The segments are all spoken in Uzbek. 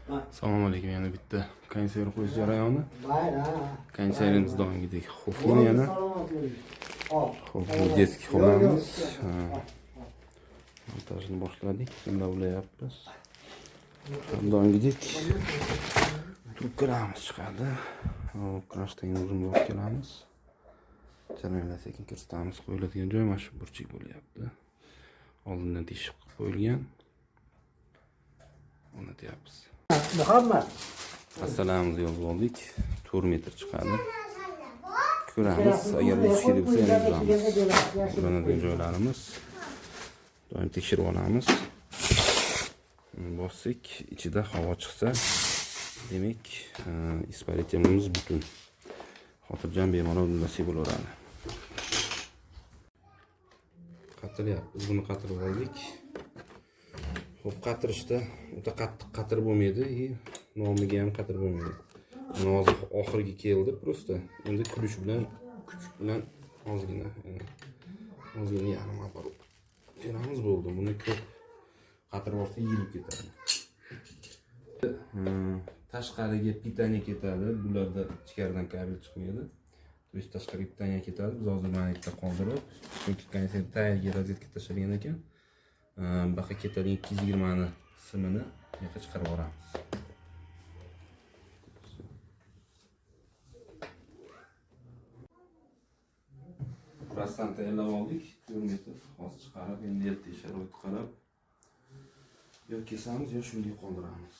Assalomu alaykum. Yana bitta konserv qo'yish jarayoni. Konservimiz davomidek xofni yana. Xo'p, bu desk xonamiz. Montajni boshladik. Shunda ulayapmiz. Davomidek trubkalarimiz chiqadi. Hop, krashdan uzunroq kelamiz. Jarayonda sekin kiritamiz. Qo'yiladigan joy mana shu burchak bo'lyapti. Oldindan teshib qo'yilgan. O'rnatyapmiz. Muhammad. Assalamizni yozib oldik. 4 metr chiqadi. Ko'ramiz. Agar o'sishi desa yana uzamiz. Ulanadigan joylarimiz. Doim tekshirib olamiz. Bossak, ichida havo chiqsa, demak, ispolietenimiz butun. Xotirjam bemalol ulasib bo'laveradi. Qatiryapmiz. Buni qatirib oldik. Xo'p, qatirishda o'ta qattiq qatir bo'lmaydi, nomiga ham qatir bo'lmaydi. Hozir oxirgi keldi prosta. Endi kuch bilan ozgina yarim apparat beramiz bo'ldi. Buni ko'p qatirib olsa yilib ketadi. Tashqariga pitaniya ketadi. Bularda ichkaridan kabel chiqmaydi. To есть tashqariga pitaniya ketadi. Biz hozir mana yerda qoldirib, chunki konserv tagiga rozetka tashlagan ekan. Baqa ketadigan 220 ni simini yoqqa chiqarib yuboramiz. Rastan tayyorlab oldik. 4 metr hozir chiqarib, endi erta sharoit qarab yo kesamiz yo shunday qoldiramiz.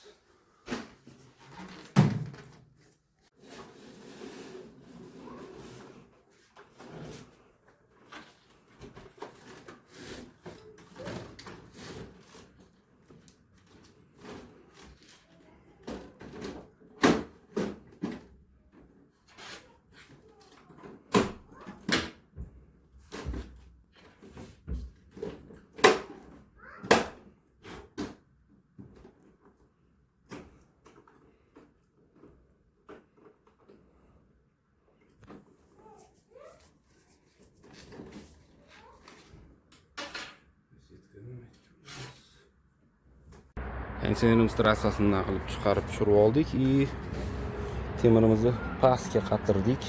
Konservimiz trassasini qilib chiqarib tushirib oldik. Temirimizni pastga qatirdik.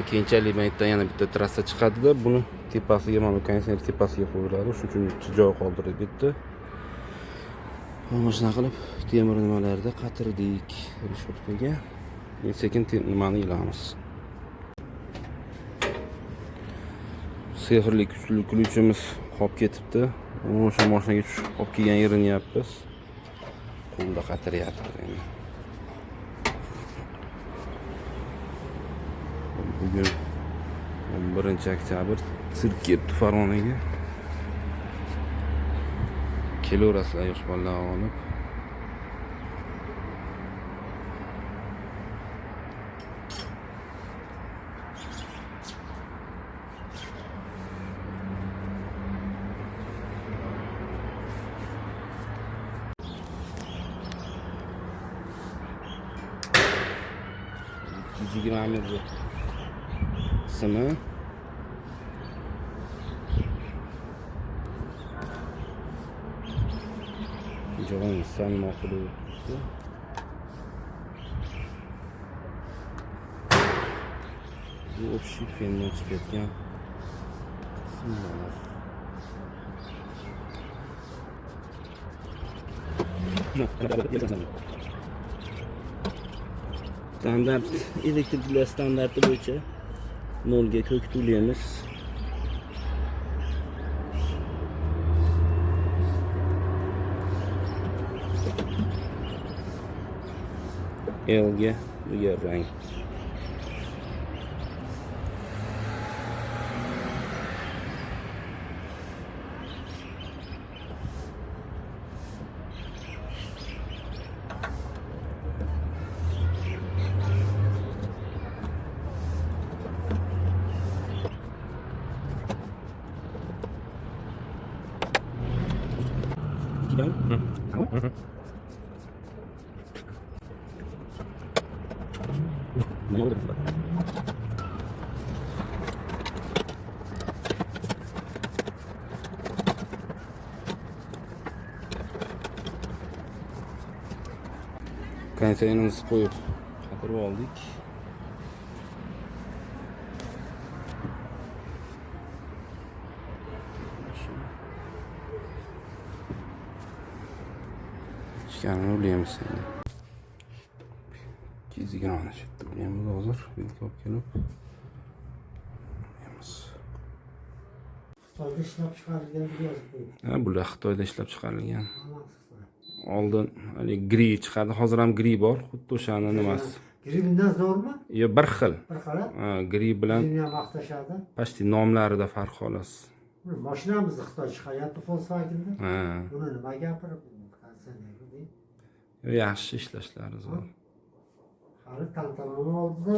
Keyinchalik maytdan yana bitta trassa chiqadi-da, buni tepasiga, mana konserv tepasiga qo'yiladi. Shuning uchun joy qoldirib bitdi. Mana shuna qilib temir nimalarda qatirdik reshotkaga. Sekin nimani ilamiz. Sehrli kuchli ключimiz qolib ketibdi. O'sha mashinaga tushib qolib kelgan yerini yapmiz. Qo'lda qatiryapmiz endi. Bugun 11-oktyabr sirk ketdi Farg'onaga. Kelaverasizlar yosh bolalar olib. Metr simi joyini salmoq qilib bu общий fendan chiqayotgan simlar. Standart elektriklar standarti bo'yicha 0 ga ko'k to'laymiz. L ga bu rang. Ne oldu? konditsionerimizni qo'yib qatirib oldik. Ichkarini ulaymiz endi. 220 shu yerda ulaymiz hozir. Vilka olib kelib. Xitoyda ishlab chiqarilgan yozib qo'yibdi. Ha, bular Xitoyda ishlab chiqarilgan. Oldin hali gri chiqadi, hozir ham gri bor, xuddi o'shani nimasi. Grimdan zo'rmi? Yo, bir xil. Bir xil. Ha, gri bilan Grimni ham maqtashadi. pasti nomlarida farq xolos. Mashinamizni Xitoy chiqaryapti Volkswagen'da. Ha. Buni nima gapirib, Yaxshi ishlashlari zo'r. hali tantanani oldida